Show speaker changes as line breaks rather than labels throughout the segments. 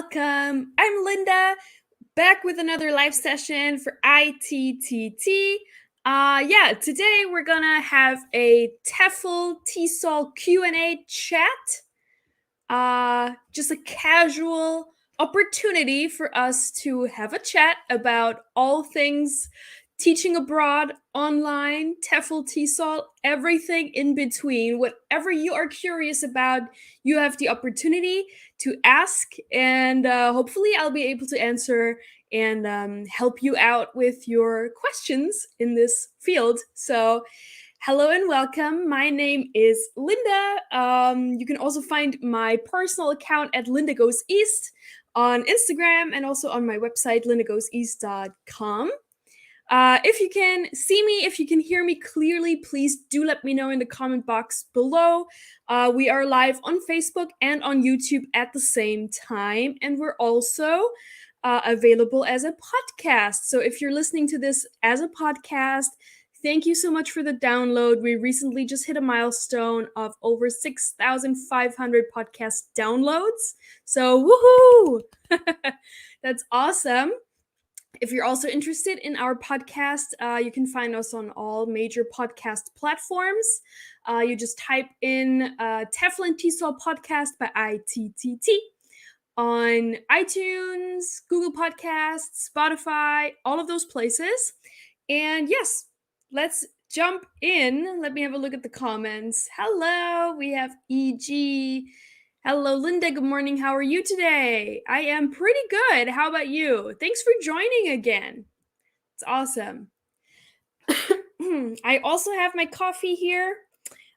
welcome. I'm Linda, back with another live session for ITTT. Today we're gonna have a Tefl Tesol Q&A chat. Just a casual opportunity for us to have a chat about all things teaching abroad, online, Tefl, Tesol, everything in between. Whatever you are curious about, you have the opportunity to ask, and hopefully I'll be able to answer and help you out with your questions in this field. So hello and welcome. My name is Linda. You can also find my personal account at Linda Goes East on Instagram and also on my website, lindagoeseast.com. If you can see me, if you can hear me clearly, please do let me know in the comment box below. We are live on Facebook and on YouTube at the same time, and we're also available as a podcast. So if you're listening to this as a podcast, thank you so much for the download. We recently just hit a milestone of over 6,500 podcast downloads. So woohoo! That's awesome. If you're also interested in our podcast, you can find us on all major podcast platforms. You just type in Tefl and Tesol podcast by ITTT on iTunes, Google Podcasts, Spotify, all of those places. And yes, let's jump in. Let me have a look at the comments. Hello, we have EG. Hello, Linda. Good morning. How are you today? I am pretty good. How about you? Thanks for joining again. It's awesome. I also have my coffee here.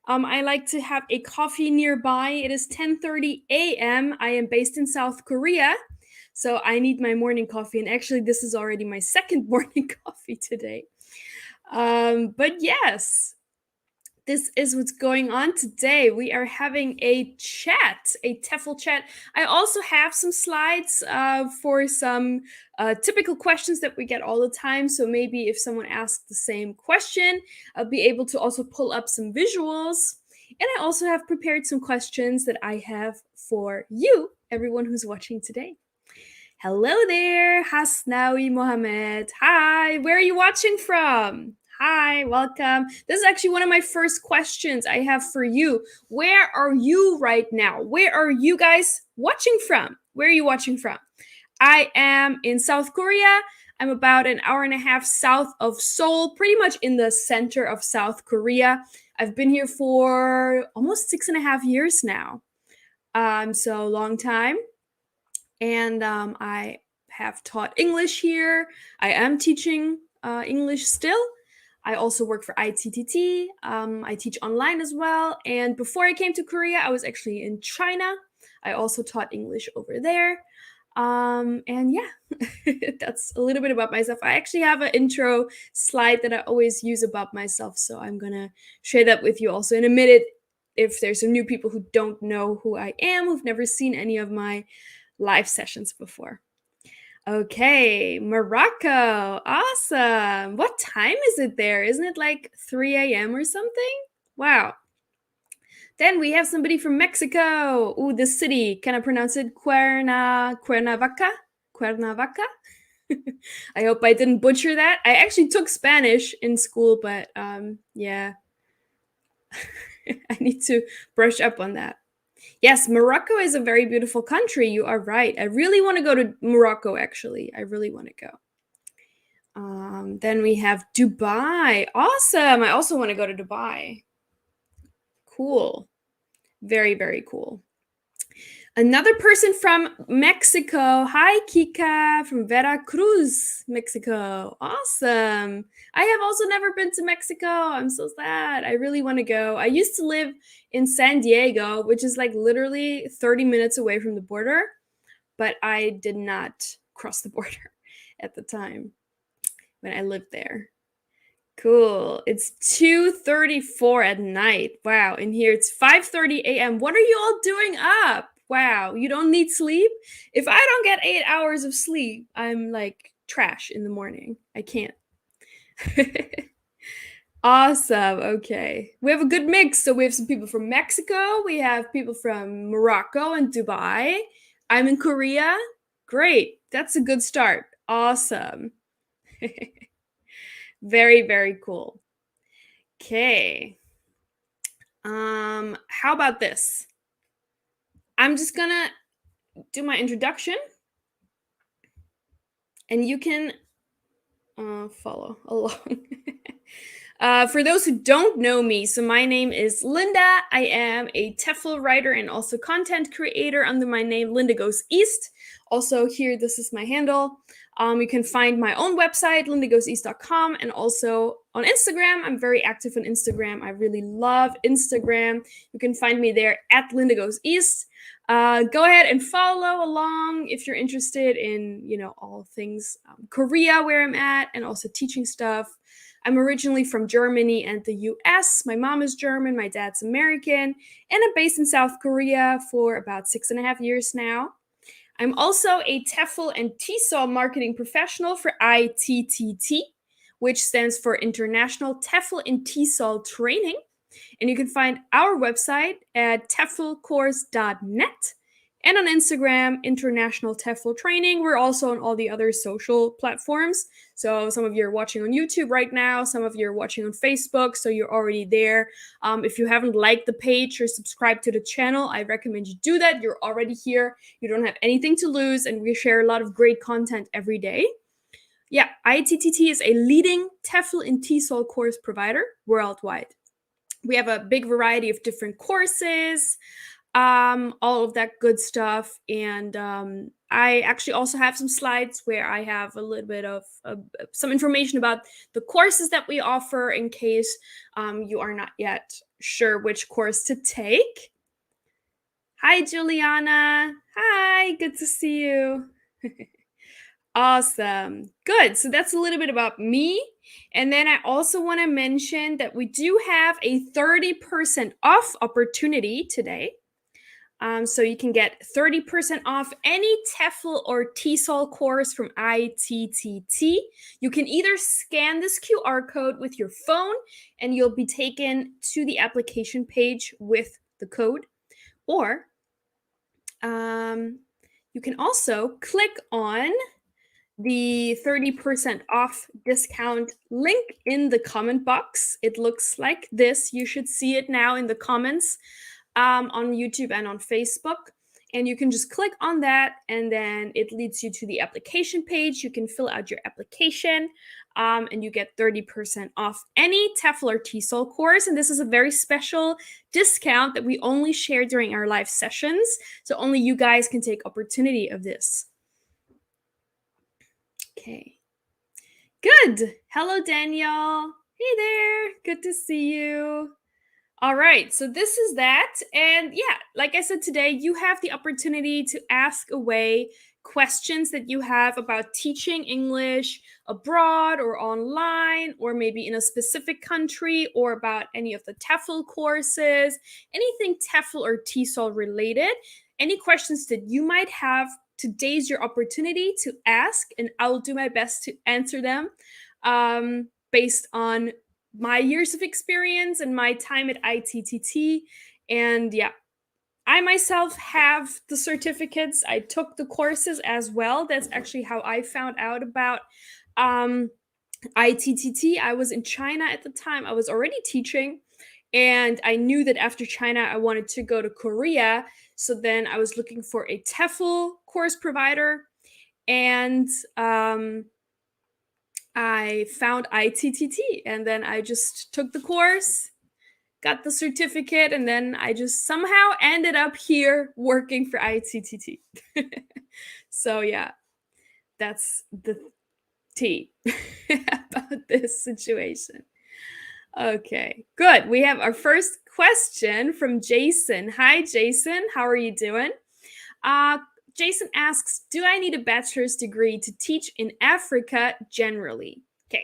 I like to have a coffee nearby. It is 10:30 a.m. I am based in South Korea, so I need my morning coffee. And actually, this is already my second morning coffee today. But yes, this is what's going on today. We are having a chat, a Tefl chat. I also have some slides for some typical questions that we get all the time. So maybe if someone asks the same question, I'll be able to also pull up some visuals. And I also have prepared some questions that I have for you, everyone who's watching today. Hello there, Hasnawi Mohammed. Hi, where are you watching from? Hi, welcome. This is actually one of my first questions I have for you. Where are you right now? Where are you guys watching from? Where are you watching from? I am in South Korea. I'm about an hour and a half south of Seoul, pretty much in the center of South Korea. I've been here for almost 6.5 years now. So long time. And I have taught English here. I am teaching English still. I also work for ITTT. I teach online as well. And before I came to Korea, I was actually in China. I also taught English over there. And yeah, that's a little bit about myself. I actually have an intro slide that I always use about myself. So I'm going to share that with you also in a minute. If there's some new people who don't know who I am, who've never seen any of my live sessions before. Okay, Morocco. Awesome. What time is it there? Isn't it like 3 a.m. or something? Wow. Then we have somebody from Mexico. Ooh, this city. Can I pronounce it? Cuernavaca? Cuernavaca? I hope I didn't butcher that. I actually took Spanish in school, but yeah. I need to brush up on that. Yes, Morocco is a very beautiful country. You are right. I really want to go to Morocco, actually. I really want to go. Then we have Dubai. Awesome. I also want to go to Dubai. Cool. Very, very cool. Another person from Mexico. Hi, Kika from Veracruz, Mexico. Awesome. I have also never been to Mexico. I'm so sad. I really want to go. I used to live in San Diego, which is like literally 30 minutes away from the border, but I did not cross the border at the time when I lived there. Cool. It's 2:34 at night. Wow. And here it's 5:30 a.m. What are you all doing up? Wow. You don't need sleep? If I don't get 8 hours of sleep, I'm like trash in the morning. I can't. Awesome. Okay. We have a good mix. So we have some people from Mexico. We have people from Morocco and Dubai. I'm in Korea. Great. That's a good start. Awesome. Very, very cool. Okay. How about this? I'm just gonna do my introduction and you can follow along. For those who don't know me, so my name is Linda. I am a Tefl writer and also content creator under my name, Linda Goes East. Also, here, this is my handle. You can find my own website, lindagoeseast.com, and also on Instagram. I'm very active on Instagram. I really love Instagram. You can find me there at Linda Goes East. Go ahead and follow along if you're interested in, all things Korea, where I'm at, and also teaching stuff. I'm originally from Germany and the US. My mom is German, my dad's American, and I'm based in South Korea for about 6.5 years now. I'm also a TEFL and Tesol marketing professional for ITTT, which stands for International TEFL and Tesol Training. And you can find our website at teflcourse.net and on Instagram, International Tefl Training. We're also on all the other social platforms. So some of you are watching on YouTube right now, some of you are watching on Facebook, so you're already there. If you haven't liked the page or subscribed to the channel, I recommend you do that. You're already here. You don't have anything to lose, and we share a lot of great content every day. Yeah, ITTT is a leading Tefl and Tesol course provider worldwide. We have a big variety of different courses, all of that good stuff. And I actually also have some slides where I have a little bit of some information about the courses that we offer in case you are not yet sure which course to take. Hi, Juliana. Hi, good to see you. Awesome. Good. So that's a little bit about me. And then I also want to mention that we do have a 30% off opportunity today. So you can get 30% off any TEFL or Tesol course from ITTT. You can either scan this QR code with your phone and you'll be taken to the application page with the code, or you can also click on the 30% off discount link in the comment box. It looks like this. You should see it now in the comments on YouTube and on Facebook. And you can just click on that, and then it leads you to the application page. You can fill out your application, and you get 30% off any TEFL or Tesol course. And this is a very special discount that we only share during our live sessions. So only you guys can take opportunity of this. Okay. Good. Hello, Daniel. Hey there. Good to see you. All right. So this is that. And yeah, like I said today, you have the opportunity to ask away questions that you have about teaching English abroad or online, or maybe in a specific country, or about any of the TEFL courses, anything TEFL or TESOL related. Any questions that you might have, today's your opportunity to ask, and I will do my best to answer them based on my years of experience and my time at ITTT. And yeah, I myself have the certificates. I took the courses as well. That's actually how I found out about ITTT. I was in China at the time. I was already teaching, and I knew that after China, I wanted to go to Korea. So then I was looking for a TEFL course provider, and I found ITTT, and then I just took the course, got the certificate, and then I just somehow ended up here working for ITTT. So yeah, that's the tea about this situation. Okay, good. We have our first question from Jason. Hi, Jason. How are you doing? Jason asks, do I need a bachelor's degree to teach in Africa generally? Okay,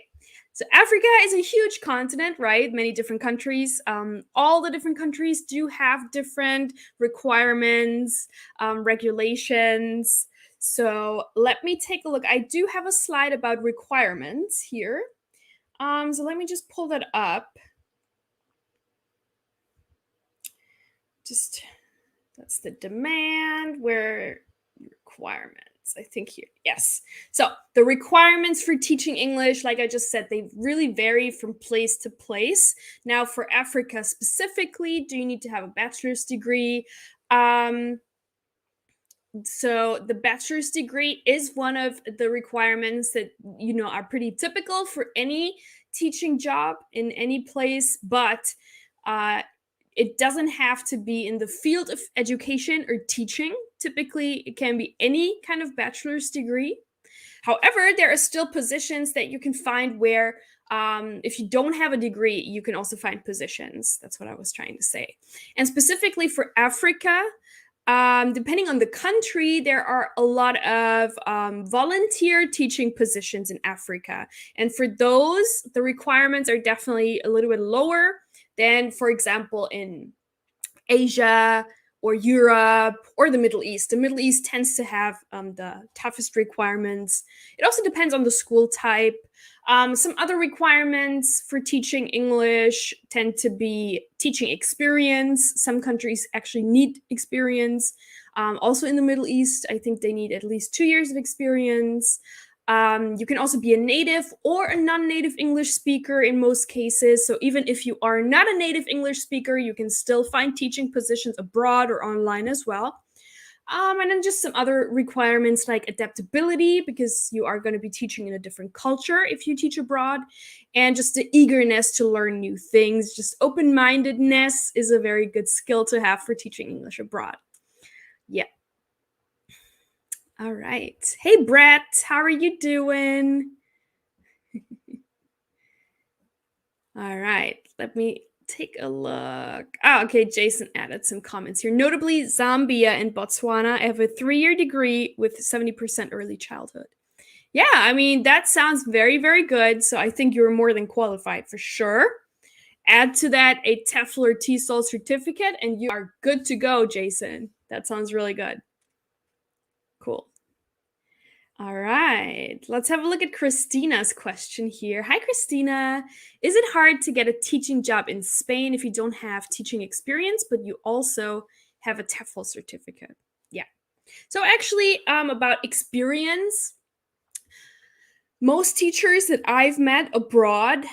so Africa is a huge continent, right? Many different countries. All the different countries do have different requirements, regulations. So let me take a look. I do have a slide about requirements here. So let me just pull that up. That's the demand, where requirements. I think here. Yes. So the requirements for teaching English, like I just said, they really vary from place to place. Now, for Africa specifically, do you need to have a bachelor's degree? So the bachelor's degree is one of the requirements that are pretty typical for any teaching job in any place, but it doesn't have to be in the field of education or teaching. Typically, it can be any kind of bachelor's degree. However, there are still positions that you can find where if you don't have a degree, you can also find positions. That's what I was trying to say. And specifically for Africa, depending on the country, there are a lot of volunteer teaching positions in Africa. And for those, the requirements are definitely a little bit lower than, for example, in Asia or Europe or the Middle East. The Middle East tends to have the toughest requirements. It also depends on the school type. Some other requirements for teaching English tend to be teaching experience. Some countries actually need experience. Also in the Middle East, I think they need at least 2 years of experience. You can also be a native or a non-native English speaker in most cases. So even if you are not a native English speaker, you can still find teaching positions abroad or online as well. And then just some other requirements like adaptability, because you are going to be teaching in a different culture if you teach abroad, and just the eagerness to learn new things. Just open-mindedness is a very good skill to have for teaching English abroad. Yeah. All right. Hey, Brett, how are you doing? All right. Let me take a look. Oh, okay. Jason added some comments here. Notably, Zambia and Botswana have a 3-year degree with 70% early childhood. Yeah, I mean, that sounds very, very good. So I think you're more than qualified for sure. Add to that a Tefl or Tesol certificate, and you are good to go, Jason. That sounds really good. Cool. All right, let's have a look at Christina's question here. Hi, Christina. Is it hard to get a teaching job in Spain if you don't have teaching experience, but you also have a TEFL certificate? Yeah. So actually, about experience, most teachers that I've met abroad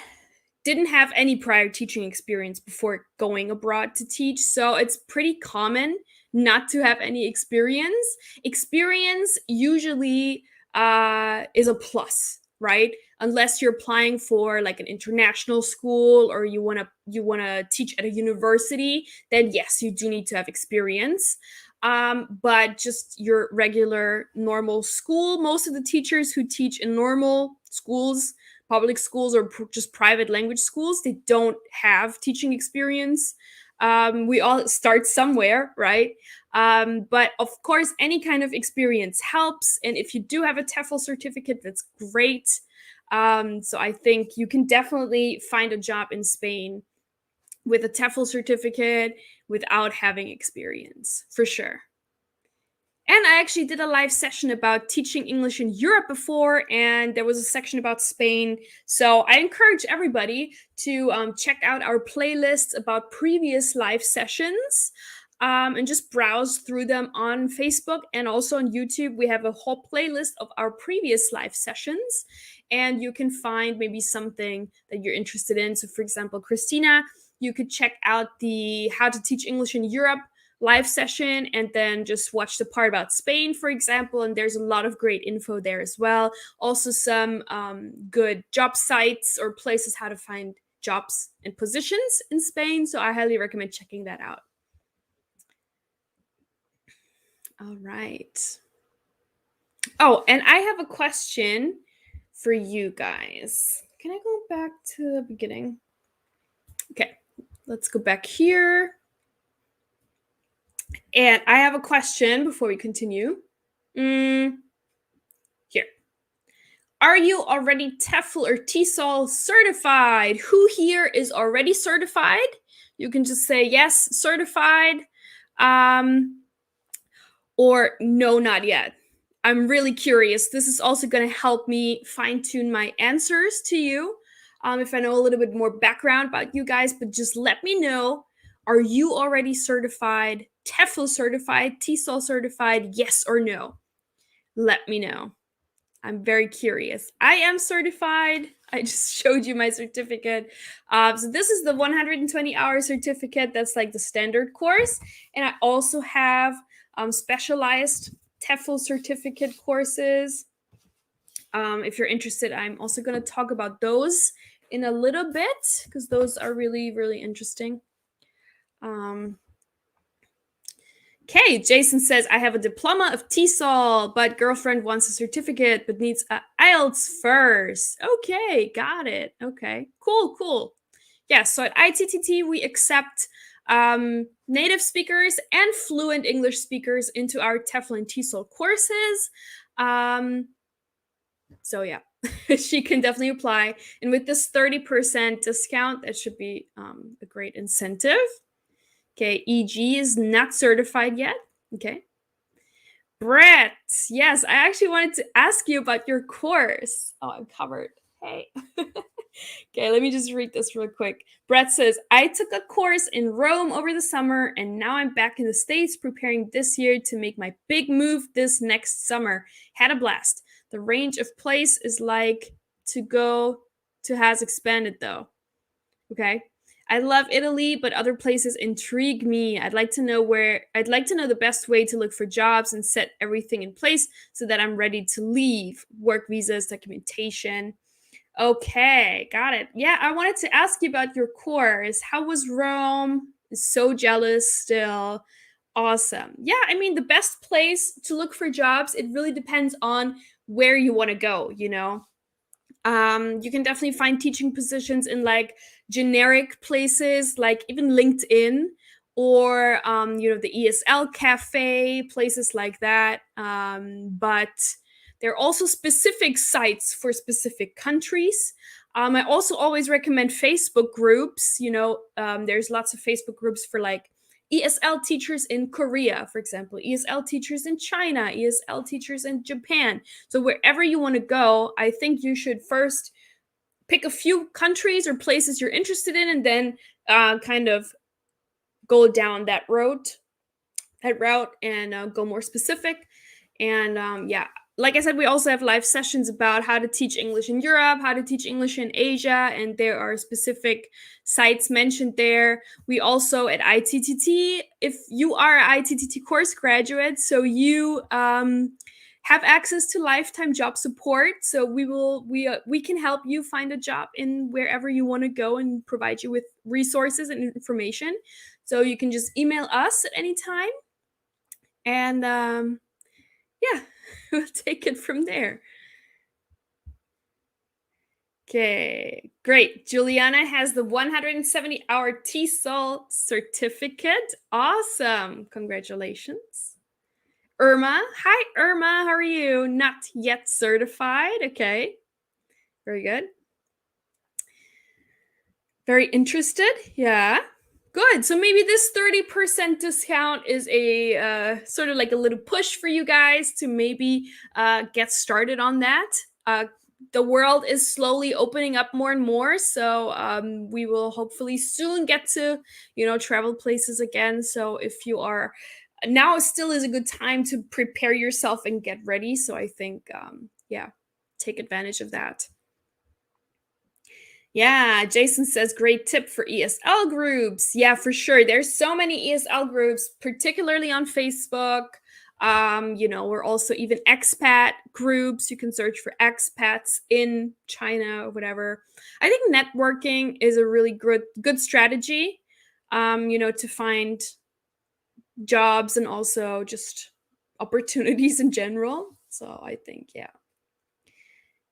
didn't have any prior teaching experience before going abroad to teach. So it's pretty common not to have any experience. Experience usually is a plus, right? Unless you're applying for like an international school or you want to teach at a university, then yes, you do need to have experience. But just your regular normal school, most of the teachers who teach in normal schools, public schools, or just private language schools, they don't have teaching experience. We all start somewhere, right? But of course, any kind of experience helps. And if you do have a TEFL certificate, that's great. So I think you can definitely find a job in Spain with a TEFL certificate without having experience, for sure. And I actually did a live session about teaching English in Europe before, and there was a section about Spain. So I encourage everybody to check out our playlists about previous live sessions and just browse through them on Facebook and also on YouTube. We have a whole playlist of our previous live sessions, and you can find maybe something that you're interested in. So for example, Christina, you could check out the How to Teach English in Europe live session and then just watch the part about Spain, for example, and there's a lot of great info there as well. Also some good job sites or places how to find jobs and positions in Spain, so I highly recommend checking that out. All right. Oh, and I have a question for you guys. Can I go back to the beginning? Okay, let's go back here. And I have a question before we continue. Here. Are you already TEFL or Tesol certified? Who here is already certified? You can just say yes, certified, or no, not yet. I'm really curious. This is also going to help me fine-tune my answers to you if I know a little bit more background about you guys, but just let me know. Are you already certified, TEFL certified, Tesol certified, yes or no? let me know. I'm very curious. I am certified. I just showed you my certificate. So this is the 120-hour certificate. That's like the standard course. And I also have specialized Tefl certificate courses. If you're interested, I'm also going to talk about those in a little bit because those are really, really interesting. Okay, Jason says, I have a diploma of Tesol, but girlfriend wants a certificate, but needs a IELTS first. Okay, got it. Okay, cool. Yeah, so at ITTT, we accept native speakers and fluent English speakers into our Tefl and Tesol courses. So yeah, she can definitely apply. And with this 30% discount, that should be a great incentive. Okay, EG is not certified yet. Okay. Brett, yes, I actually wanted to ask you about your course. Oh, I'm covered. Hey. Okay, let me just read this real quick. Brett says, I took a course in Rome over the summer, and now I'm back in the States preparing this year to make my big move this next summer. Had a blast. The range of place is like to go to has expanded though. Okay. I love Italy, but other places intrigue me. I'd like to know the best way to look for jobs and set everything in place so that I'm ready to leave. Work visas, documentation. Okay, got it. Yeah, I wanted to ask you about your course. How was Rome? So jealous still. Awesome. Yeah, I mean, the best place to look for jobs, it really depends on where you want to go, you know? You can definitely find teaching positions in like generic places, like even LinkedIn or the ESL cafe, places like that. But there are also specific sites for specific countries. I also always recommend Facebook groups. There's lots of Facebook groups for like ESL teachers in Korea, for example, ESL teachers in China, ESL teachers in Japan. So wherever you want to go, I think you should first pick a few countries or places you're interested in, and then kind of go down that route, and go more specific. And like I said, we also have live sessions about how to teach English in Europe, how to teach English in Asia, and there are specific sites mentioned there. We also at ITTT, if you are an ITTT course graduate, so you have access to lifetime job support. So we can help you find a job in wherever you want to go and provide you with resources and information. So you can just email us at any time, and yeah, we'll take it from there. Okay, great. Juliana has the 170-hour Tesol certificate. Awesome. Congratulations. Irma. Hi, Irma. How are you? Not yet certified. Okay. Very good. Very interested. Yeah. Good. So maybe this 30% discount is a sort of like a little push for you guys to maybe get started on that. The world is slowly opening up more and more, so we will hopefully soon get to travel places again. So if you are now, still is a good time to prepare yourself and get ready. So I think take advantage of that. Yeah, Jason says great tip for ESL groups. Yeah, for sure. There's so many ESL groups, particularly on Facebook. We're also even expat groups. You can search for expats in China or whatever. I think networking is a really good strategy, to find jobs and also just opportunities in general. So I think, yeah.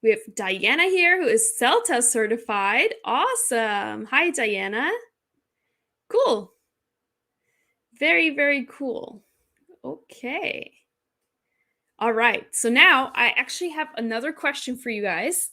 We have Diana here, who is CELTA certified. Awesome. Hi, Diana. Cool. Very, very cool. Okay. All right. So now I actually have another question for you guys.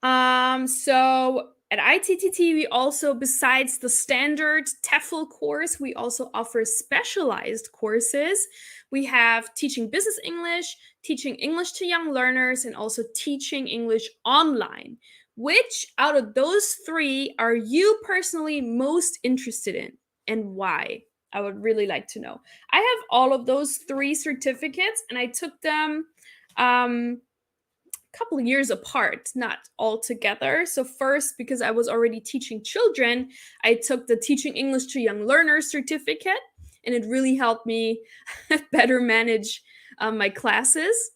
So at ITTT, we also, besides the standard Tefl course, we also offer specialized courses. We have teaching business English, teaching English to young learners, and also teaching English online. Which out of those three are you personally most interested in, and why? I would really like to know. I have all of those 3 certificates, and I took them a couple of years apart, not all together. So first, because I was already teaching children, I took the Teaching English to Young Learners certificate, and it really helped me better manage my classes.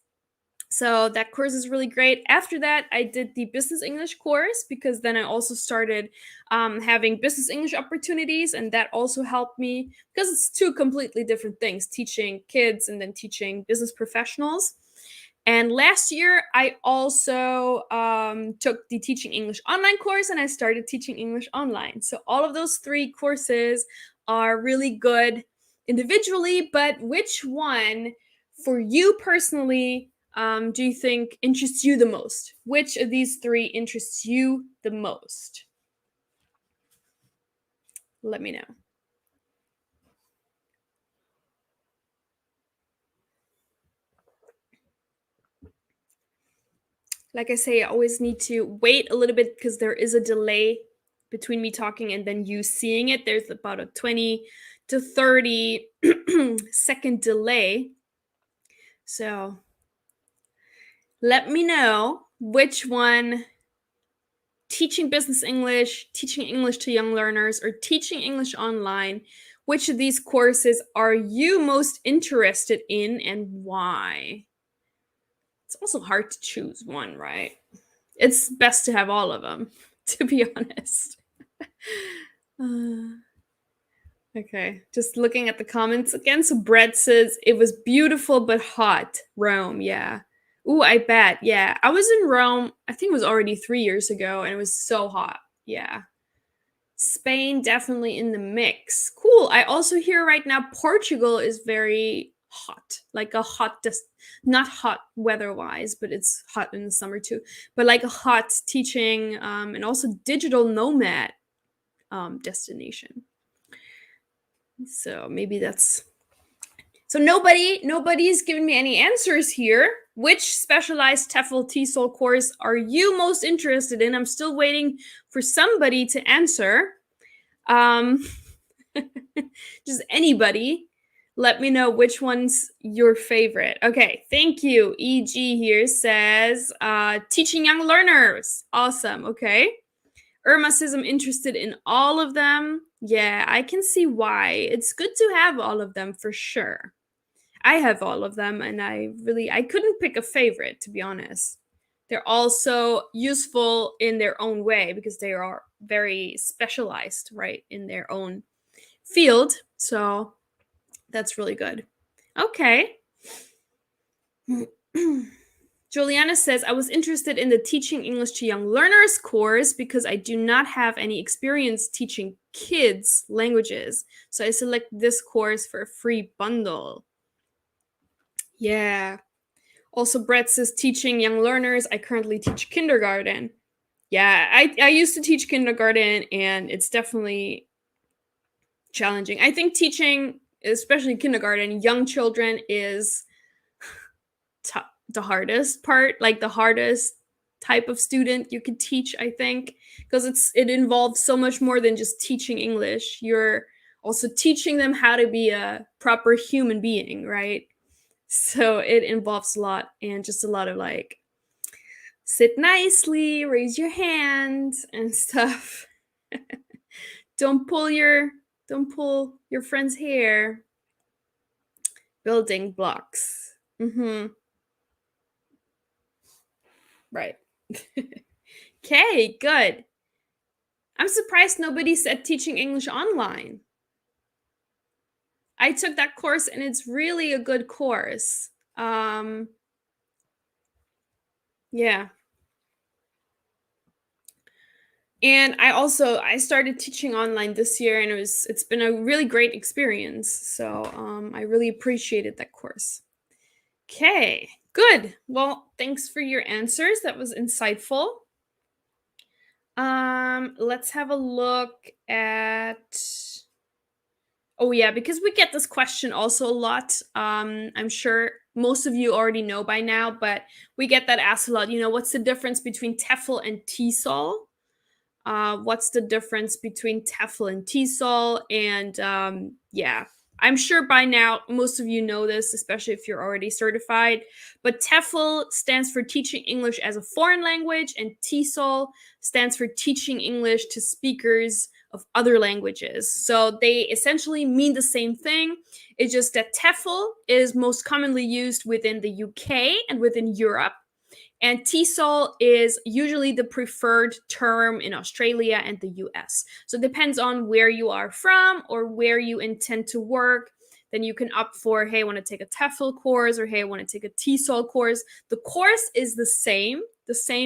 So that course is really great. After that, I did the business English course, because then I also started having business English opportunities, and that also helped me, because it's 2 completely different things, teaching kids and then teaching business professionals. And last year, I also took the Teaching English online course, and I started teaching English online. So all of those 3 courses are really good individually, but which one for you personally do you think interests you the most? Which of these 3 interests you the most? Let me know. Like I say, I always need to wait a little bit, because there is a delay between me talking and then you seeing it. There's about a 20 to 30 second delay. So let me know which one, teaching business English, teaching English to young learners, or teaching English online, which of these courses are you most interested in and why? It's also hard to choose one, right? It's best to have all of them, to be honest. Okay, just looking at the comments again. So Brett says it was beautiful but hot. Rome, yeah. Ooh, I bet. Yeah, I was in Rome. I think it was already 3 years ago, and it was so hot. Yeah. Spain definitely in the mix. Cool. I also hear right now Portugal is very hot, like a hot, not hot weather-wise, but it's hot in the summer too. But like a hot teaching and also digital nomad destination. So maybe that's. So nobody's giving me any answers here. Which specialized Tefl Tesol course are you most interested in? I'm still waiting for somebody to answer. Just anybody, let me know which one's your favorite. Okay, thank you. EG here says teaching young learners. Awesome. Okay. Irma says I'm interested in all of them. Yeah, I can see why. It's good to have all of them for sure. I have all of them, and I couldn't pick a favorite, to be honest. They're also useful in their own way, because they are very specialized, right, in their own field. So that's really good. Okay. Juliana says, I was interested in the Teaching English to Young Learners course because I do not have any experience teaching kids languages. So I select this course for a free bundle. Yeah. Also, Brett says, teaching young learners. I currently teach kindergarten. Yeah, I used to teach kindergarten, and it's definitely challenging. I think teaching, especially kindergarten, young children is the hardest part, like the hardest type of student you could teach, I think, because it involves so much more than just teaching English. You're also teaching them how to be a proper human being, right? So it involves a lot, and just a lot of like, sit nicely, raise your hand and stuff. don't pull your friend's hair. Building blocks. Right. Okay, good. I'm surprised nobody said teaching English online. I took that course, and it's really a good course. Yeah. And I started teaching online this year, and it's been a really great experience. So I really appreciated that course. Okay, good. Well, thanks for your answers. That was insightful. Let's have a look at. Oh yeah, because we get this question also a lot. I'm sure most of you already know by now, but we get that asked a lot. What's the difference between Tefl and Tesol? What's the difference between Tefl and Tesol? And Yeah. I'm sure by now most of you know this, especially if you're already certified. But TEFL stands for Teaching English as a Foreign Language, and TESOL stands for Teaching English to Speakers of Other Languages. So they essentially mean the same thing. It's just that TEFL is most commonly used within the UK and within Europe. And TESOL is usually the preferred term in Australia and the US. So it depends on where you are from or where you intend to work. Then you can opt for, hey, I want to take a TEFL course, or hey, I want to take a TESOL course. The course is the same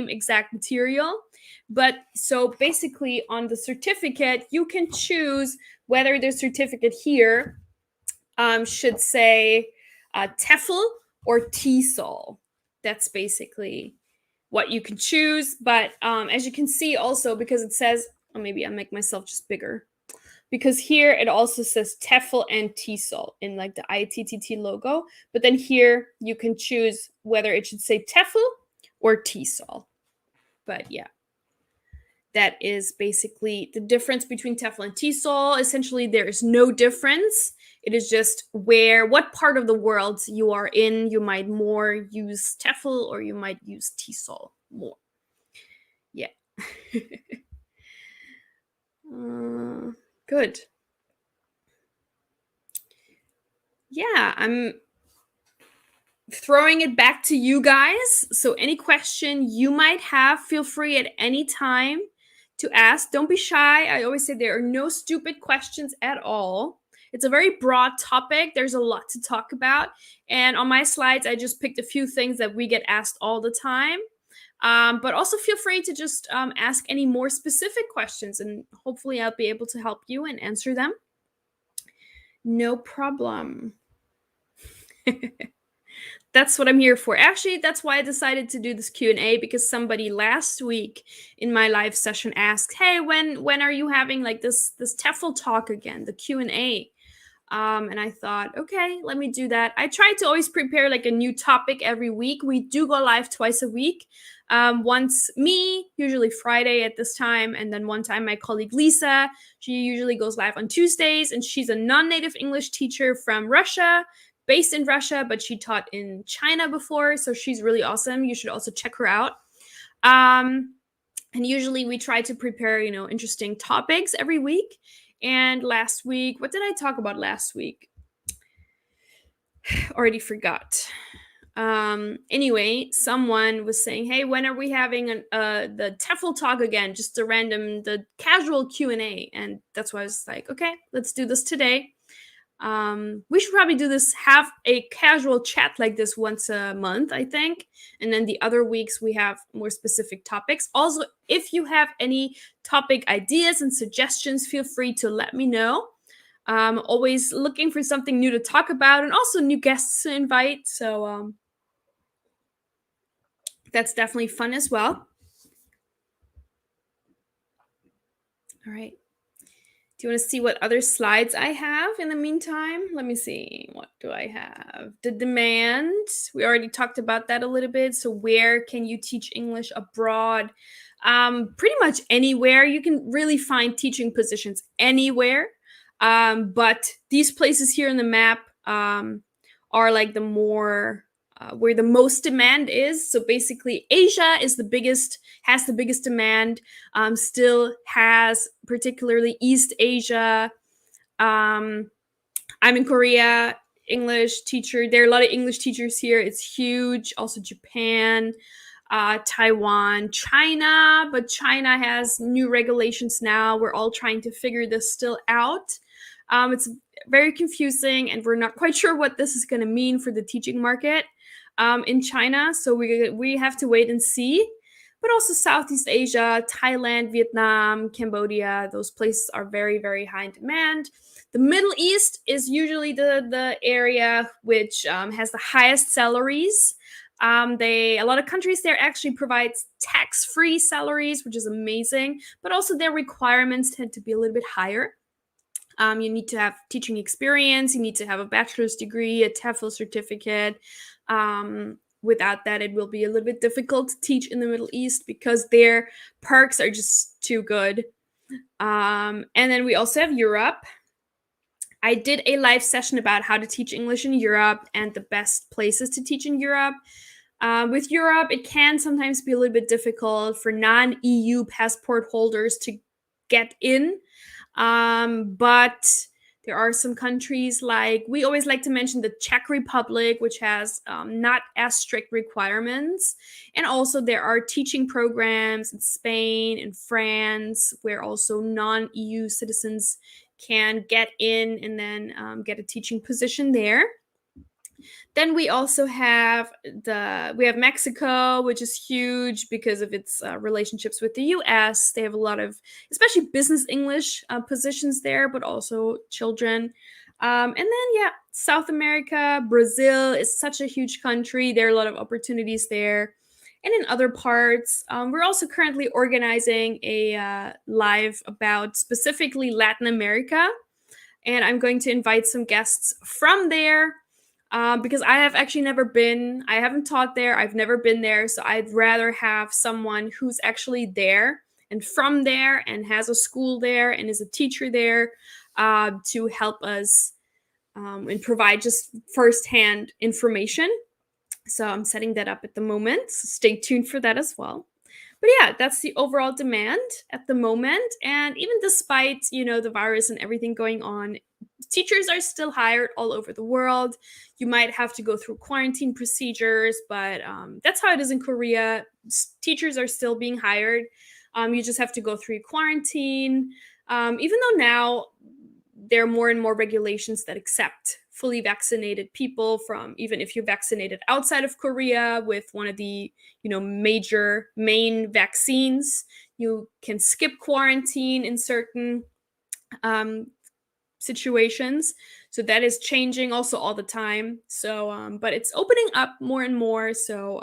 exact material. But so basically on the certificate, you can choose whether the certificate here should say TEFL or TESOL. That's basically what you can choose. But as you can see also, because it says, oh, maybe I'll make myself just bigger. Because here it also says TEFL and TESOL in like the ITTT logo. But then here you can choose whether it should say TEFL or TESOL. But yeah, that is basically the difference between TEFL and TESOL. Essentially, there is no difference. It is just what part of the world you are in. You might more use TEFL or you might use TESOL more. Yeah. Good. Yeah, I'm throwing it back to you guys. So any question you might have, feel free at any time to ask. Don't be shy. I always say there are no stupid questions at all. It's a very broad topic. There's a lot to talk about. And on my slides, I just picked a few things that we get asked all the time. But also feel free to just ask any more specific questions, and hopefully I'll be able to help you and answer them. No problem. That's what I'm here for. Actually, that's why I decided to do this Q&A, because somebody last week in my live session asked, hey, when are you having like this TEFL talk again, the Q&A? And I thought, okay, let me do that. I try to always prepare like a new topic every week. We do go live twice a week. Once me, usually Friday at this time, and then one time my colleague Lisa. She usually goes live on Tuesdays, and she's a non-native English teacher from Russia, based in Russia, but she taught in China before, so she's really awesome. You should also check her out. And usually we try to prepare, interesting topics every week. And last week, what did I talk about last week? Already forgot. Anyway, someone was saying, hey, when are we having the TEFL talk again? Just the casual Q&A. And that's why I was like, okay, let's do this today. We should probably have a casual chat like this once a month, I think. And then the other weeks we have more specific topics. Also, if you have any topic ideas and suggestions, feel free to let me know. Always looking for something new to talk about, and also new guests to invite. So that's definitely fun as well. All right. Do you want to see what other slides I have in the meantime? Let me see. What do I have? The demand. We already talked about that a little bit. So where can you teach English abroad? Pretty much anywhere. You can really find teaching positions anywhere. But these places here in the map are like the more where the most demand is. So basically Asia has the biggest demand, still has particularly East Asia. I'm in Korea, English teacher. There are a lot of English teachers here. It's huge. Also Japan, Taiwan, China, but China has new regulations now. We're all trying to figure this still out. It's very confusing, and we're not quite sure what this is going to mean for the teaching market in China. So we have to wait and see. But also Southeast Asia, Thailand, Vietnam, Cambodia, those places are very, very high in demand. The Middle East is usually the area which has the highest salaries. A lot of countries there actually provide tax-free salaries, which is amazing, but also their requirements tend to be a little bit higher. You need to have teaching experience, you need to have a bachelor's degree, a Tefl certificate. Without that, it will be a little bit difficult to teach in the Middle East because their perks are just too good. And then we also have Europe. I did a live session about how to teach English in Europe and the best places to teach in Europe. With Europe, it can sometimes be a little bit difficult for non-EU passport holders to get in. But there are some countries, like we always like to mention the Czech Republic, which has not as strict requirements. And also there are teaching programs in Spain and France where also non-EU citizens can get in and then get a teaching position there. Then we also have Mexico, which is huge because of its relationships with the U.S. They have a lot of, especially business English positions there, but also children. And then South America, Brazil is such a huge country. There are a lot of opportunities there. And in other parts, we're also currently organizing a live about specifically Latin America. And I'm going to invite some guests from there because I have actually never been. I haven't taught there. I've never been there. So I'd rather have someone who's actually there and from there and has a school there and is a teacher there to help us and provide just firsthand information. So I'm setting that up at the moment. So stay tuned for that as well. But yeah, that's the overall demand at the moment. And even despite, the virus and everything going on, teachers are still hired all over the world. You might have to go through quarantine procedures, but that's how it is in Korea. Teachers are still being hired. You just have to go through quarantine. Even though now there are more and more regulations that accept fully vaccinated people from, even if you're vaccinated outside of Korea with one of the, major main vaccines, you can skip quarantine in certain situations. So that is changing also all the time. So, but it's opening up more and more. So,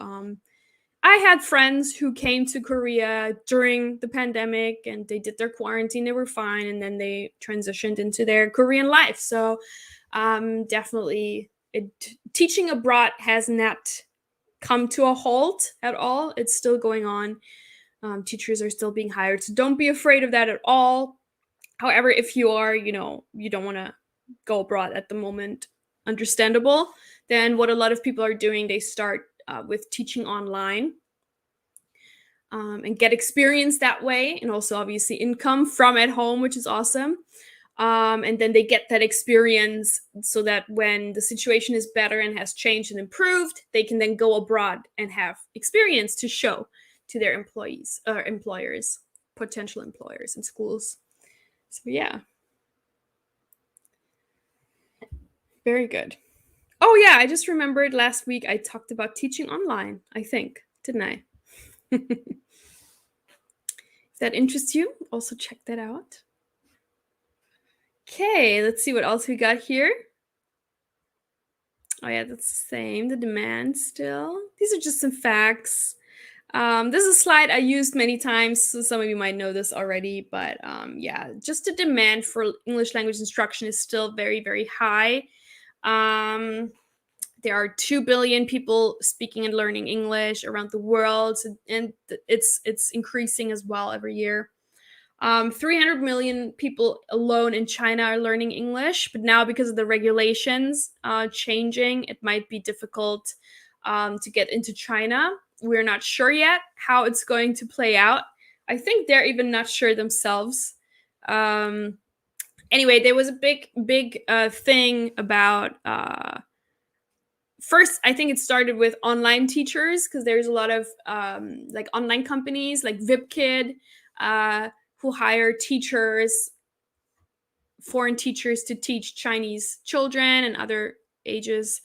I had friends who came to Korea during the pandemic and they did their quarantine, they were fine, and then they transitioned into their Korean life. So definitely teaching abroad has not come to a halt at all. It's still going on. Teachers are still being hired. So don't be afraid of that at all. However, if you are, you don't want to go abroad at the moment, understandable, then what a lot of people are doing, they start with teaching online and get experience that way, and also obviously income from at home, which is awesome. And then they get that experience so that when the situation is better and has changed and improved, they can then go abroad and have experience to show to their employees or employers, potential employers and schools. So yeah. Very good. Oh yeah, I just remembered last week I talked about teaching online, I think, didn't I? If that interests you, also check that out. Okay, let's see what else we got here. Oh yeah, that's the same, the demand still. These are just some facts. This is a slide I used many times, so some of you might know this already, but yeah, just the demand for English language instruction is still very, very high. There are 2 billion people speaking and learning English around the world, and it's increasing as well every year. 300 million people alone in China are learning English, but now because of the regulations changing, it might be difficult to get into China. We're not sure yet how it's going to play out. I think they're even not sure themselves. Anyway, there was a big thing about first, I think it started with online teachers, because there's a lot of like online companies like VipKid who hire teachers, foreign teachers, to teach Chinese children and other ages.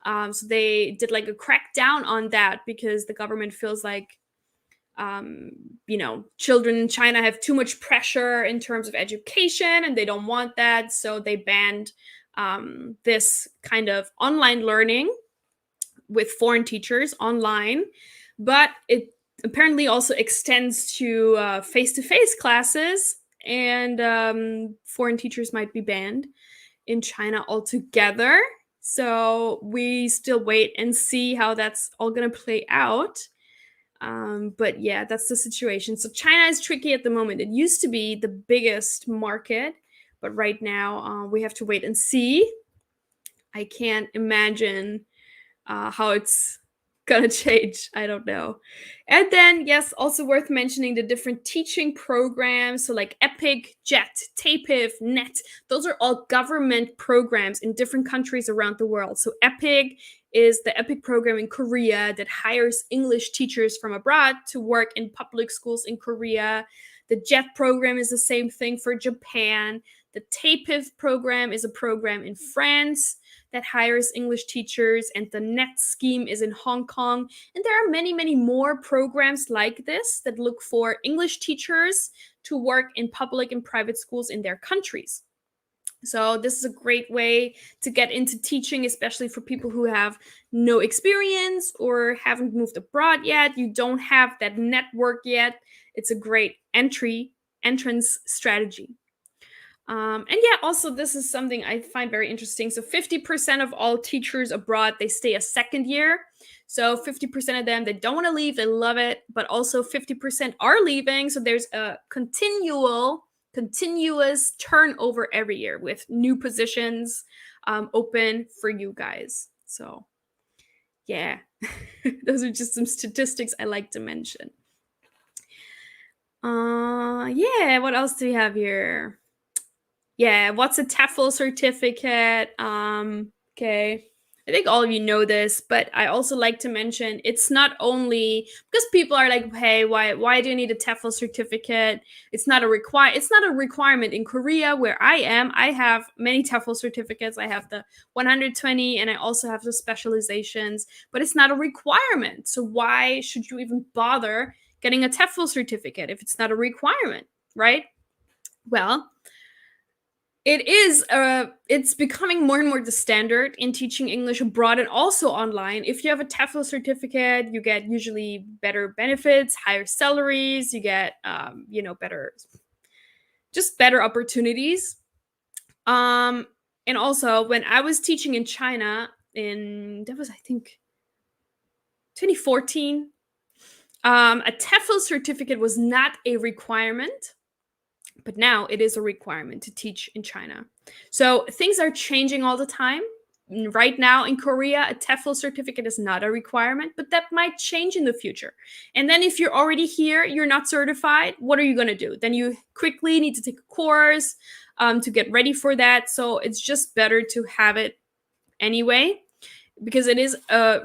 So they did like a crackdown on that because the government feels like children in China have too much pressure in terms of education and they don't want that. So they banned this kind of online learning with foreign teachers online. But it apparently also extends to face-to-face classes, and foreign teachers might be banned in China altogether. So we still wait and see how that's all going to play out. But yeah, that's the situation. So China is tricky at the moment. It used to be the biggest market But right now, we have to wait and see. I can't imagine how it's gonna change. I don't know. And then, yes, also worth mentioning the different teaching programs. So, like EPIC, JET, TAPIV, NET, those are all government programs in different countries around the world. So, EPIC is the EPIC program in Korea that hires English teachers from abroad to work in public schools in Korea. The JET program is the same thing for Japan. The TAPIV program is a program in France that hires English teachers, and the NET scheme is in Hong Kong. And there are many, many more programs like this that look for English teachers to work in public and private schools in their countries. So this is a great way to get into teaching, especially for people who have no experience or haven't moved abroad yet. You don't have that network yet. It's a great entrance strategy. And yeah, also this is something I find very interesting. So 50% of all teachers abroad, they stay a second year. So 50% of them, they don't want to leave, they love it, but also 50% are leaving. So there's a continuous turnover every year with new positions open for you guys. So yeah, those are just some statistics I like to mention. Yeah, what else do we have here? Yeah, what's a Tefl certificate? Okay. I think all of you know this, but I also like to mention it's not only because people are like, hey, why do you need a Tefl certificate? It's not a requirement in Korea where I am. I have many Tefl certificates. I have the 120 and I also have the specializations, but it's not a requirement. So why should you even bother getting a Tefl certificate if it's not a requirement, right? Well, it's becoming more and more the standard in teaching English abroad and also online. If you have a TEFL certificate, you get usually better benefits, higher salaries, you get better opportunities. And also when I was teaching in China that was I think 2014, a TEFL certificate was not a requirement. But now it is a requirement to teach in China. So things are changing all the time. Right now in Korea, a TEFL certificate is not a requirement, but that might change in the future. And then if you're already here, you're not certified, what are you going to do? Then you quickly need to take a course to get ready for that. So it's just better to have it anyway, because it is a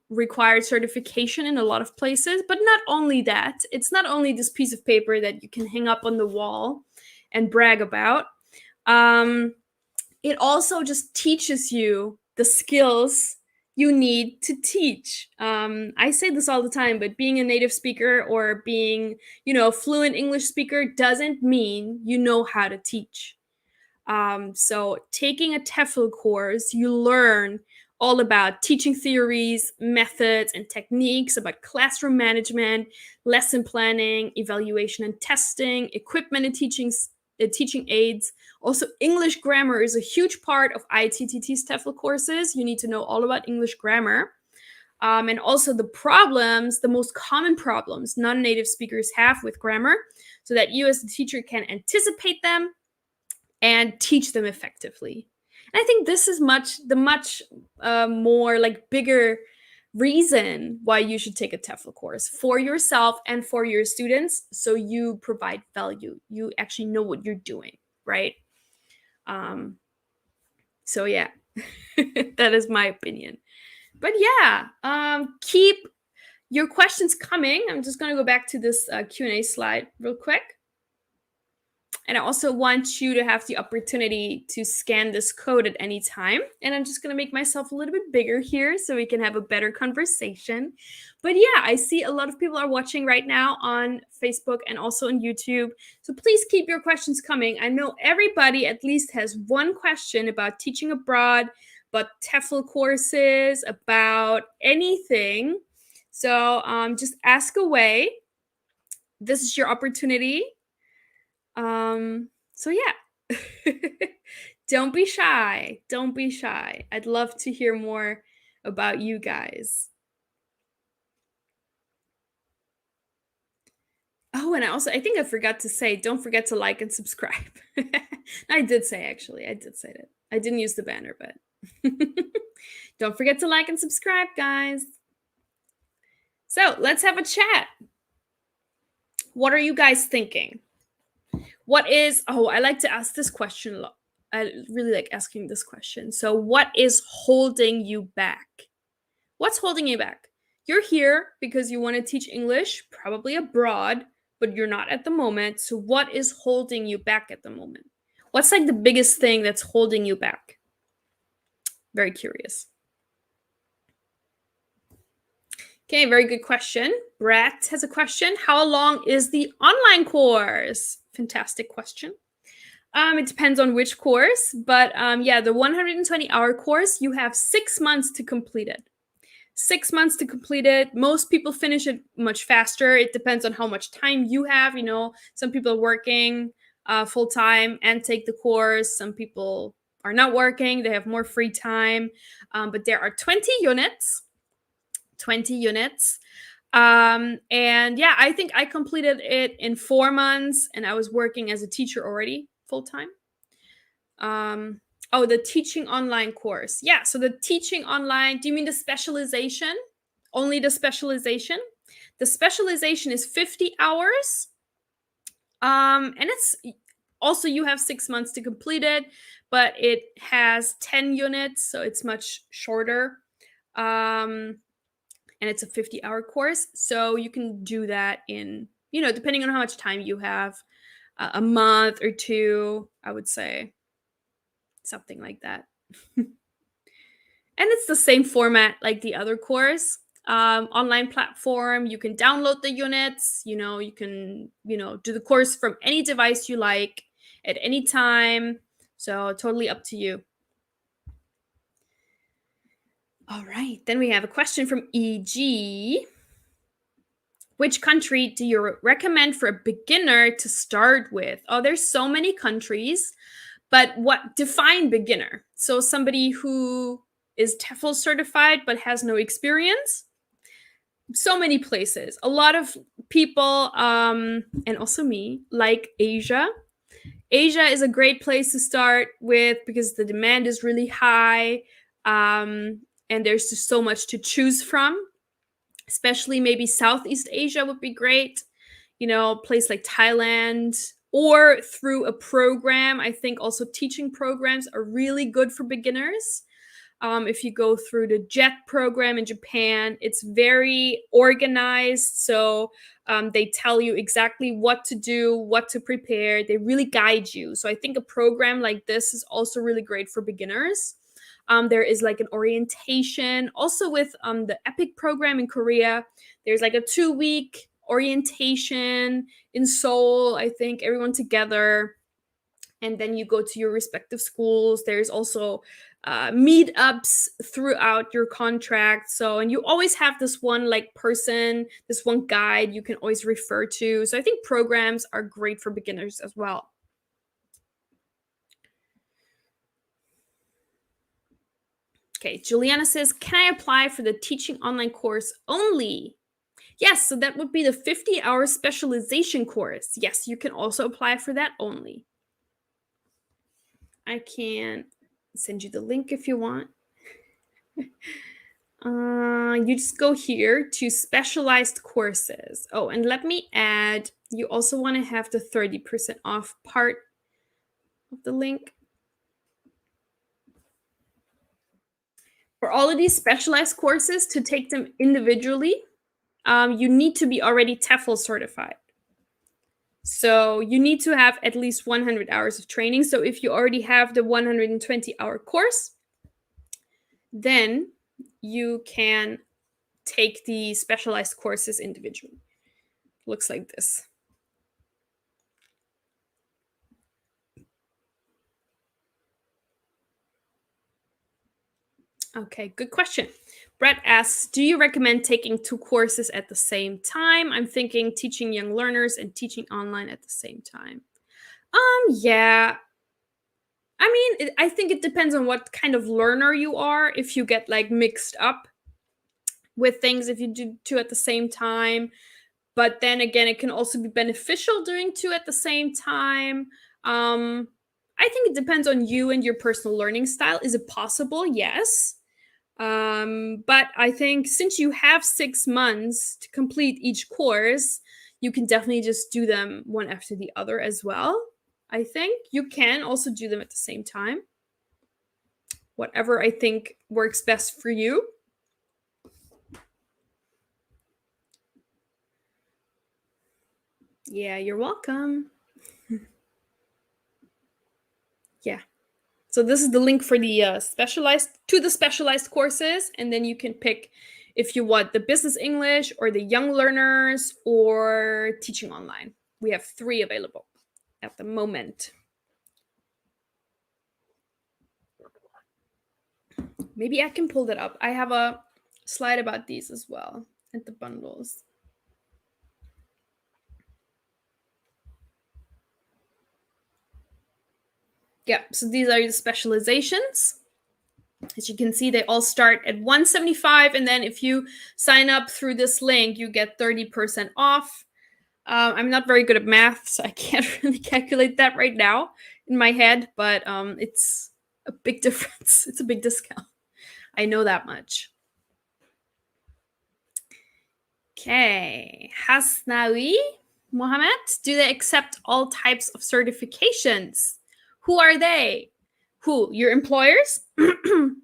required certification in a lot of places. But not only that, it's not only this piece of paper that you can hang up on the wall and brag about. It also just teaches you the skills you need to teach. I say this all the time, but being a native speaker or being, a fluent English speaker doesn't mean you know how to teach. So taking a TEFL course, you learn all about teaching theories, methods, and techniques, about classroom management, lesson planning, evaluation and testing, equipment and teaching aids. Also, English grammar is a huge part of ITTT's TEFL courses. You need to know all about English grammar. And also the most common problems non-native speakers have with grammar, so that you as a teacher can anticipate them and teach them effectively. And I think this is much more like bigger reason why you should take a TEFL course for yourself and for your students, so you provide value. You actually know what you're doing, right? So yeah, that is my opinion. But yeah, keep your questions coming. I'm just going to go back to this Q&A slide real quick. And I also want you to have the opportunity to scan this code at any time. And I'm just going to make myself a little bit bigger here so we can have a better conversation. But yeah, I see a lot of people are watching right now on Facebook and also on YouTube. So please keep your questions coming. I know everybody at least has one question about teaching abroad, about TEFL courses, about anything. So just ask away. This is your opportunity. So yeah, don't be shy. Don't be shy. I'd love to hear more about you guys. Oh, and I think I forgot to say, don't forget to like and subscribe. I did say, actually. I did say that. I didn't use the banner, but don't forget to like and subscribe, guys. So let's have a chat. What are you guys thinking? I like to ask this question a lot. I really like asking this question. So, what is holding you back? What's holding you back? You're here because you want to teach English, probably abroad, but you're not at the moment. So, what is holding you back at the moment? What's like the biggest thing that's holding you back? Very curious. Okay, very good question. Brett has a question. How long is the online course? Fantastic question. It depends on which course, but yeah, the 120-hour course, you have 6 months to complete it. 6 months to complete it. Most people finish it much faster. It depends on how much time you have. You know, some people are working full time and take the course. Some people are not working. They have more free time. But there are 20 units. 20 units. And yeah, I think I completed it in 4 months, and I was working as a teacher already full time. Oh, the teaching online course. Yeah, so the teaching online, do you mean the specialization? Only the specialization? The specialization is 50 hours. And it's also, you have 6 months to complete it, but it has 10 units, so it's much shorter. And it's a 50-hour course, so you can do that in, you know, depending on how much time you have, a month or two, I would say. Something like that. And it's the same format like the other course. Online platform, you can download the units, you can do the course from any device you like at any time, so totally up to you. All right, then we have a question from EG. Which country do you recommend for a beginner to start with? Oh, there's so many countries, but what define beginner? So somebody who is TEFL certified but has no experience? So many places. A lot of people, and also me, like Asia. Asia is a great place to start with because the demand is really high, and there's just so much to choose from. Especially maybe Southeast Asia would be great. A place like Thailand, or through a program. I think also teaching programs are really good for beginners. If you go through the JET program in Japan, it's very organized. So they tell you exactly what to do, what to prepare. They really guide you. So I think a program like this is also really great for beginners. There is like an orientation. Also with the EPIC program in Korea, there's like a 2-week orientation in Seoul, I think, everyone together. And then you go to your respective schools. There's also meetups throughout your contract. So, and you always have this one like person, this one guide you can always refer to. So I think programs are great for beginners as well. Okay, Juliana says, can I apply for the teaching online course only? Yes, so that would be the 50-hour specialization course. Yes, you can also apply for that only. I can send you the link if you want. You just go here to specialized courses. Oh, and let me add, you also want to have the 30% off part of the link. For all of these specialized courses, to take them individually, you need to be already TEFL certified. So you need to have at least 100 hours of training. So if you already have the 120-hour course, then you can take the specialized courses individually. Looks like this. Okay, good question. Brett asks, do you recommend taking 2 courses at the same time? I'm thinking teaching young learners and teaching online at the same time. Yeah. I mean, I think it depends on what kind of learner you are. If you get like mixed up with things, if you do 2 at the same time, But then again, it can also be beneficial doing two at the same time. I think it depends on you and your personal learning style. Is it possible? Yes. But I think since you have 6 months to complete each course, you can definitely just do them one after the other as well. I think you can also do them at the same time. Whatever I think works best for you. Yeah, you're welcome. Yeah. So this is the link for the specialized courses, and then you can pick if you want the business English or the young learners or teaching online. We have 3 available at the moment. Maybe I can pull that up. I have a slide about these as well and the bundles. Yeah, so these are the specializations. As you can see, they all start at $175, and then if you sign up through this link, you get 30% off. I'm not very good at math, so I can't really calculate that right now in my head, but it's a big difference. It's a big discount. I know that much. Okay, Hasnawi Mohammed, do they accept all types of certifications? Who are they? Who? Your employers? Who?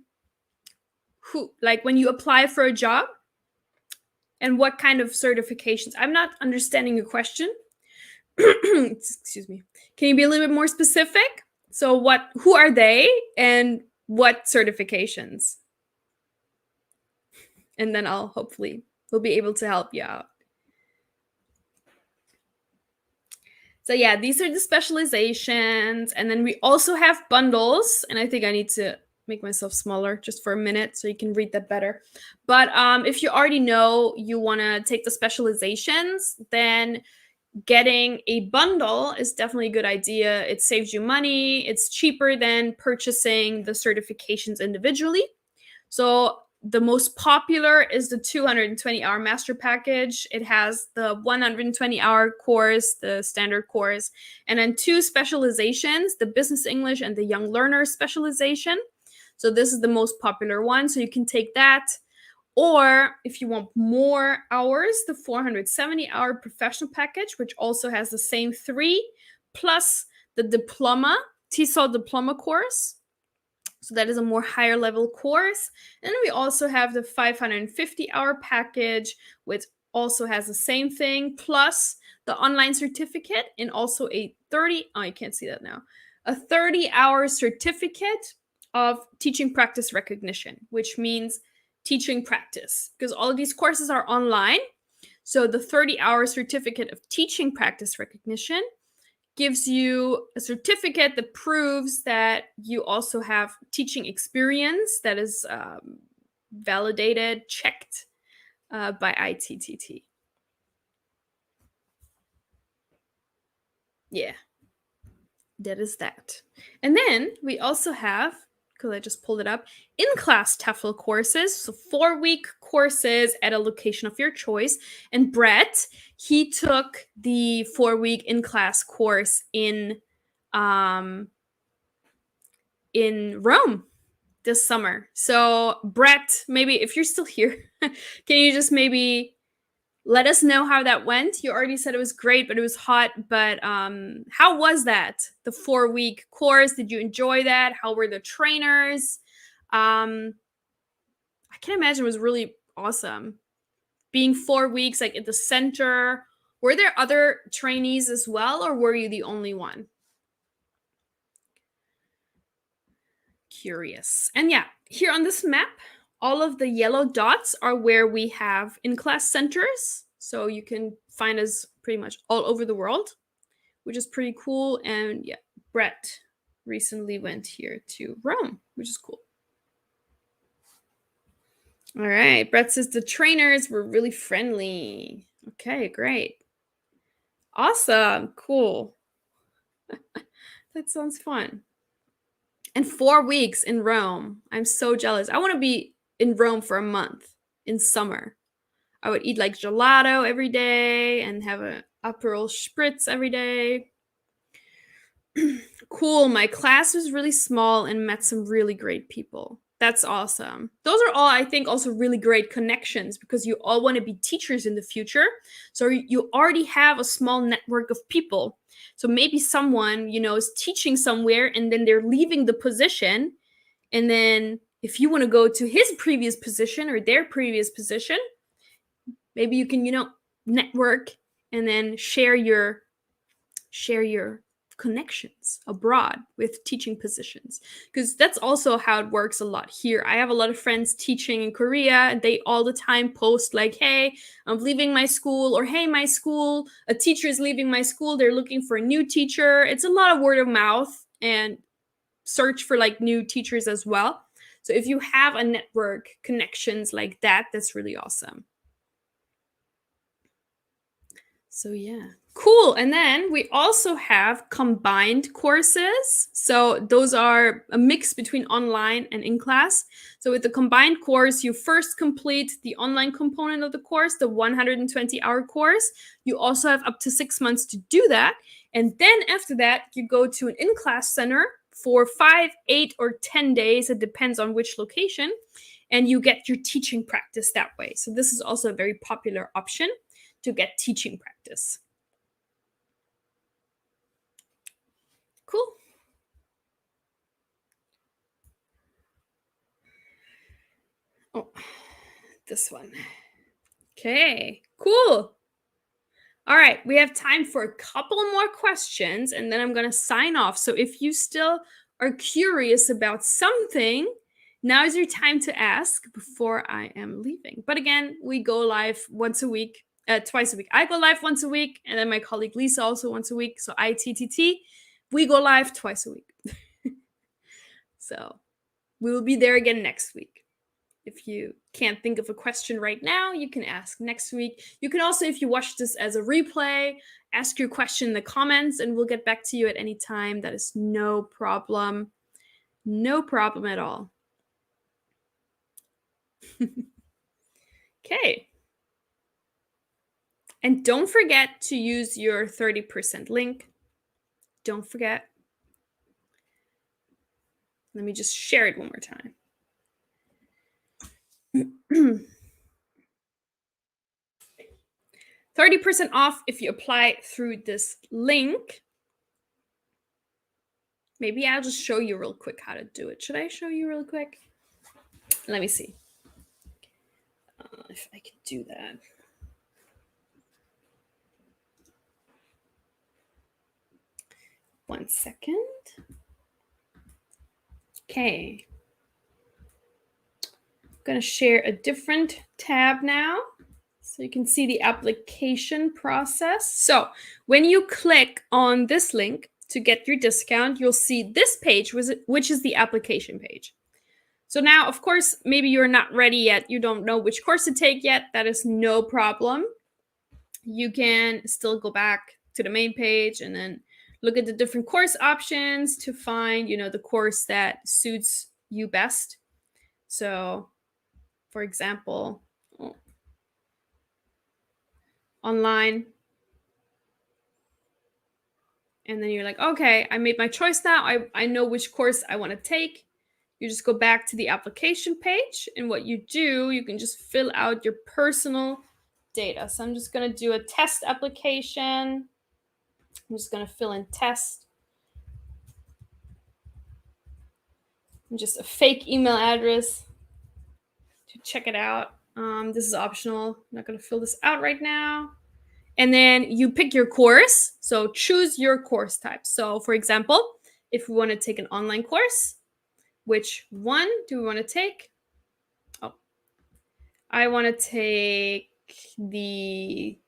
Like when you apply for a job? And what kind of certifications? I'm not understanding your question. Excuse me. Can you be a little bit more specific? So who are they and what certifications? And then we'll be able to help you out. So yeah, these are the specializations. And then we also have bundles. And I think I need to make myself smaller just for a minute so you can read that better. But if you already know you want to take the specializations, then getting a bundle is definitely a good idea. It saves you money. It's cheaper than purchasing the certifications individually. So the most popular is the 220-hour master package. It has the 120-hour course, the standard course, and then 2 specializations, the business English and the young learner specialization. So this is the most popular one. So you can take that. Or if you want more hours, the 470-hour professional package, which also has the same 3, plus the diploma, Tesol diploma course. So that is a more higher level course. And then we also have the 550-hour package, which also has the same thing, plus the online certificate and also a 30-hour certificate of teaching practice recognition, which means teaching practice, because all of these courses are online. So the 30-hour certificate of teaching practice recognition gives you a certificate that proves that you also have teaching experience that is validated, checked by ITTT. Yeah, that is that. And then we also have, because I just pulled it up, in-class Tefl courses, so 4-week courses at a location of your choice. And Brett, he took the 4-week in-class course in Rome this summer. So Brett, maybe if you're still here, can you just maybe let us know how that went? You already said it was great, but it was hot. But how was that? The 4-week course? Did you enjoy that? How were the trainers? I can imagine it was really awesome. Being 4 weeks like at the center. Were there other trainees as well, or were you the only one? Curious. And yeah, here on this map, all of the yellow dots are where we have in-class centers. So you can find us pretty much all over the world, which is pretty cool. And yeah, Brett recently went here to Rome, which is cool. All right. Brett says the trainers were really friendly. Okay, great. Awesome. Cool. That sounds fun. And 4 weeks in Rome. I'm so jealous. I want to be in Rome for a month in summer. I would eat like gelato every day and have a Aperol Spritz every day. Cool. My class was really small and met some really great people. That's awesome. Those are all, I think, also really great connections because you all want to be teachers in the future. So you already have a small network of people. So maybe someone, is teaching somewhere and then they're leaving the position. And then if you want to go to his previous position or their previous position, maybe you can, network and then share your connections abroad with teaching positions, because that's also how it works a lot here. I have a lot of friends teaching in Korea and they all the time post like, hey, I'm leaving my school, or hey, my school, a teacher is leaving my school, they're looking for a new teacher. It's a lot of word of mouth and search for like new teachers as well. So if you have a network connections like that, that's really awesome. So yeah. Cool. And then we also have combined courses. So those are a mix between online and in class. So with the combined course, you first complete the online component of the course, the 120-hour course. You also have up to 6 months to do that. And then after that, you go to an in-class center for 5, 8, or 10 days. It depends on which location. And you get your teaching practice that way. So this is also a very popular option to get teaching practice. Cool. Oh, this one. Okay, cool. All right, we have time for a couple more questions and then I'm going to sign off. So if you still are curious about something, now is your time to ask before I am leaving. But again, we go live twice a week. I go live once a week, and then my colleague Lisa also once a week. So ITTT, we go live twice a week. So we will be there again next week. If you can't think of a question right now, you can ask next week. You can also, if you watch this as a replay, ask your question in the comments and we'll get back to you at any time. That is no problem. No problem at all. Okay. And don't forget to use your 30% link. Don't forget. Let me just share it one more time. 30% off if you apply through this link. Maybe I'll just show you real quick how to do it. Should I show you real quick? Let me see if I can do that. One second. Okay. I'm going to share a different tab now so you can see the application process. So when you click on this link to get your discount, you'll see this page, which is the application page. So now, of course, maybe you're not ready yet. You don't know which course to take yet. That is no problem. You can still go back to the main page and then look at the different course options to find, the course that suits you best. So, for example, online. And then you're like, okay, I made my choice now. I know which course I want to take. You just go back to the application page. And what you do, you can just fill out your personal data. So I'm just going to do a test application. I'm just going to fill in test. And just a fake email address to check it out. This is optional. I'm not going to fill this out right now. And then you pick your course. So choose your course type. So for example, if we want to take an online course, which one do we want to take? Oh, I want to take the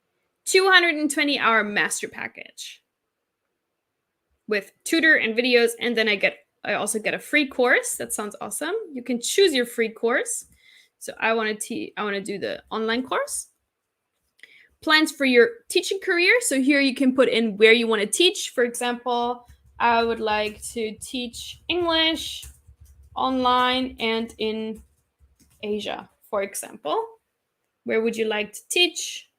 220-hour master package with tutor and videos. And then I also get a free course. That sounds awesome. You can choose your free course. So I want to do the online course. Plans for your teaching career. So here you can put in where you want to teach. For example, I would like to teach English online and in Asia, for example. Where would you like to teach?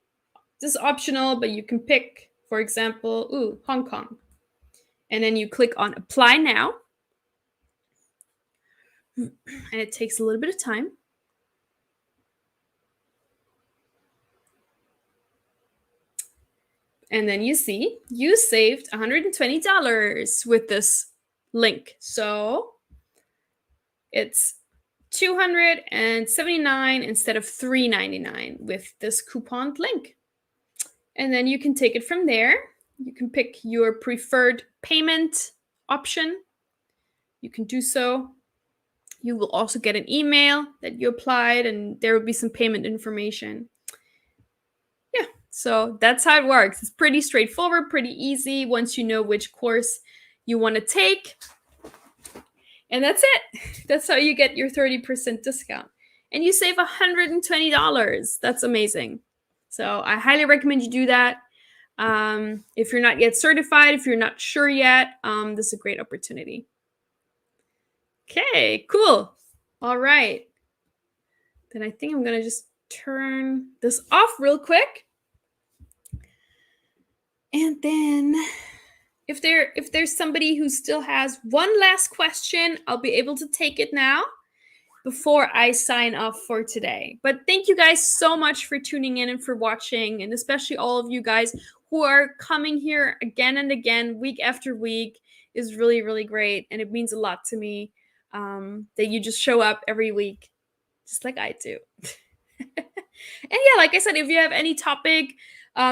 This is optional, but you can pick, for example, Hong Kong. And then you click on apply now. And it takes a little bit of time. And then you see you saved $120 with this link. So it's $279 instead of $399 with this coupon link. And then you can take it from there. You can pick your preferred payment option. You can do so. You will also get an email that you applied, and there will be some payment information. Yeah, so that's how it works. It's pretty straightforward, pretty easy once you know which course you want to take. And that's it. That's how you get your 30% discount. And you save $120. That's amazing. So I highly recommend you do that. If you're not yet certified, if you're not sure yet, this is a great opportunity. Okay, cool. All right. Then I think I'm going to just turn this off real quick. And then if there's somebody who still has one last question, I'll be able to take it now before I sign off for today. But thank you guys so much for tuning in and for watching, and especially all of you guys who are coming here again and again, week after week, is really, really great. And it means a lot to me that you just show up every week, just like I do. And yeah, like I said, if you have any topic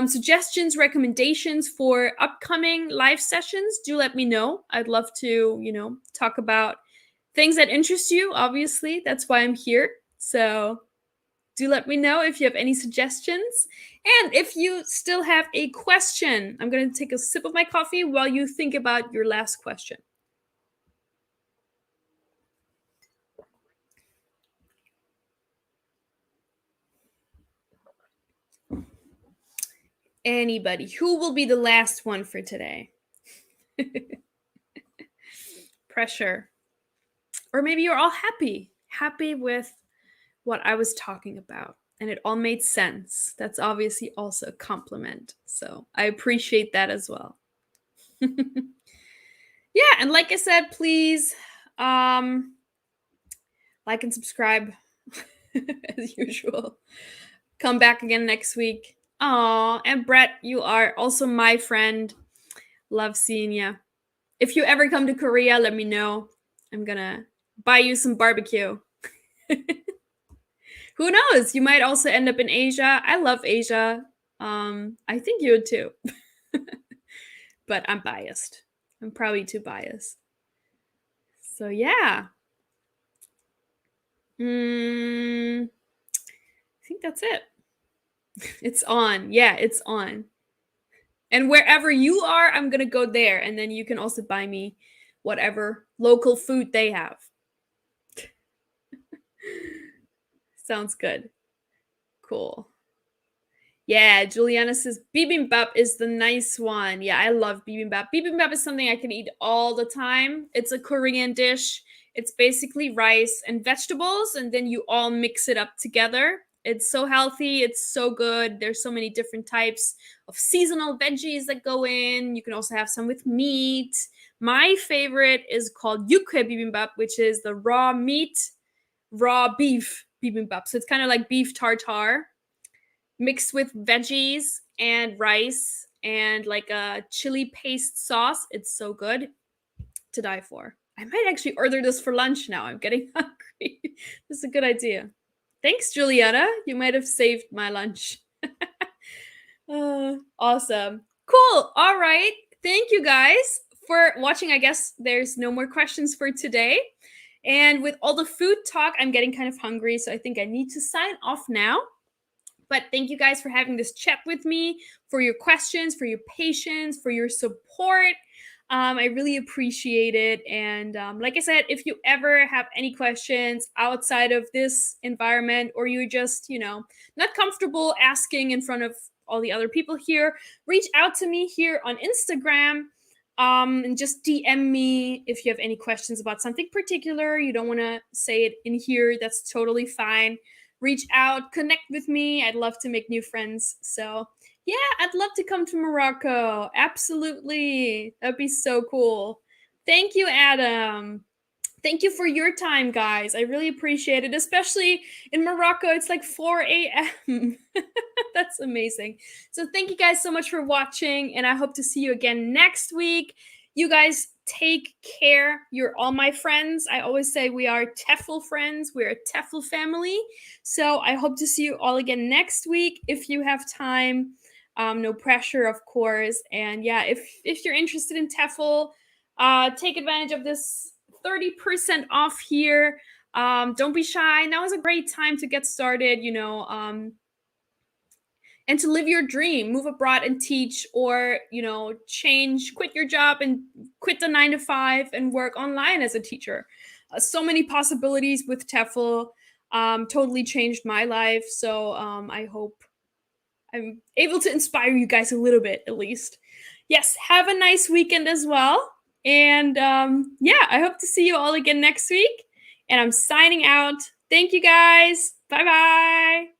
suggestions, recommendations for upcoming live sessions, do let me know. I'd love to, talk about things that interest you. Obviously, that's why I'm here. So do let me know if you have any suggestions. And if you still have a question, I'm going to take a sip of my coffee while you think about your last question. Anybody? Who will be the last one for today? Pressure. Or maybe you're all happy with what I was talking about and it all made sense. That's obviously also a compliment. So I appreciate that as well. Yeah, and like I said, please like and subscribe as usual. Come back again next week. Aw, and Brett, you are also my friend. Love seeing you. If you ever come to Korea, let me know. I'm gonna buy you some barbecue. Who knows? You might also end up in Asia. I love Asia. I think you would too. But I'm biased. I'm probably too biased. So yeah. I think that's it. It's on. Yeah, it's on. And wherever you are, I'm going to go there. And then you can also buy me whatever local food they have. Sounds good. Cool. Yeah, Juliana says bibimbap is the nice one. Yeah, I love bibimbap. Bibimbap is something I can eat all the time. It's a Korean dish. It's basically rice and vegetables, and then you all mix it up together. It's so healthy. It's so good. There's so many different types of seasonal veggies that go in. You can also have some with meat. My favorite is called yukhae bibimbap, which is the raw meat, raw beef bibimbap. So it's kind of like beef tartare mixed with veggies and rice and like a chili paste sauce. It's so good to die for. I might actually order this for lunch now. I'm getting hungry. This is a good idea. Thanks, Juliana. You might have saved my lunch. Awesome. Cool. All right. Thank you guys for watching. I guess there's no more questions for today. And with all the food talk, I'm getting kind of hungry. So I think I need to sign off now. But thank you guys for having this chat with me, for your questions, for your patience, for your support. I really appreciate it. And like I said, if you ever have any questions outside of this environment, or you're just, not comfortable asking in front of all the other people here, reach out to me here on Instagram. And just DM me if you have any questions about something particular. You don't want to say it in here. That's totally fine. reach out, connect with me. I'd love to make new friends. So, yeah, I'd love to come to Morocco. Absolutely. That'd be so cool. Thank you, Adam. Thank you for your time, guys. I really appreciate it, especially in Morocco. It's like 4 a.m. That's amazing. So, thank you guys so much for watching, and I hope to see you again next week. You guys take care. You're all my friends. I always say we are Tefl friends. We're a Tefl family. So, I hope to see you all again next week if you have time. No pressure, of course. And yeah, if you're interested in Tefl, take advantage of this 30% off here. Don't be shy. Now is a great time to get started, and to live your dream, move abroad and teach, or, quit your job and quit the 9 to 5 and work online as a teacher. So many possibilities with Tefl. Totally changed my life. So I hope I'm able to inspire you guys a little bit, at least. Yes, have a nice weekend as well. And yeah, I hope to see you all again next week. And I'm signing out. Thank you guys. Bye bye.